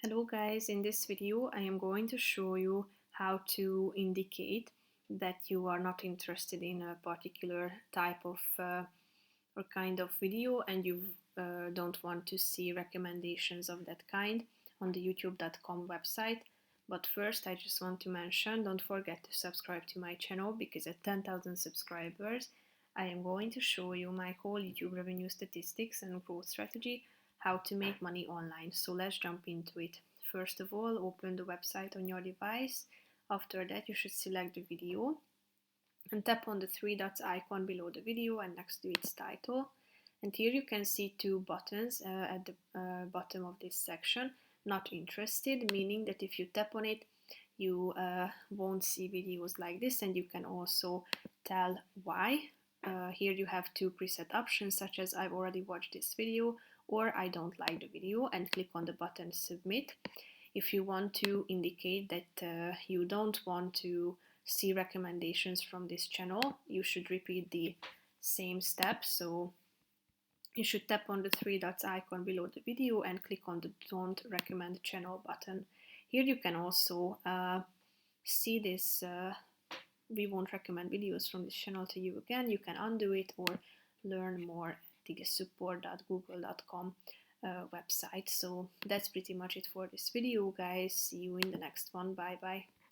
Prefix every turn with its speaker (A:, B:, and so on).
A: Hello guys, in this video I am going to show you how to indicate that you are not interested in a particular type of or kind of video and you don't want to see recommendations of that kind on the youtube.com website. But first I just want to mention, don't forget to subscribe to my channel because at 10,000 subscribers I am going to show you my whole YouTube revenue statistics and growth strategy, how to make money online. So let's jump into it. First of all, open the website on your device. After that, you should select the video and tap on the three dots icon below the video and next to its title. And here you can see two buttons at the bottom of this section. Not interested, meaning that if you tap on it, you won't see videos like this, and you can also tell why. Here you have two preset options such as I've already watched this video or I don't like the video, and click on the button submit. If you want to indicate that you don't want to see recommendations from this channel, you should repeat the same steps. So you should tap on the three dots icon below the video and click on the don't recommend channel button. Here you can also see this we won't recommend videos from this channel to you again. You can undo it or learn more at the support.google.com website. So that's pretty much it for this video, guys. See you in the next one. Bye bye.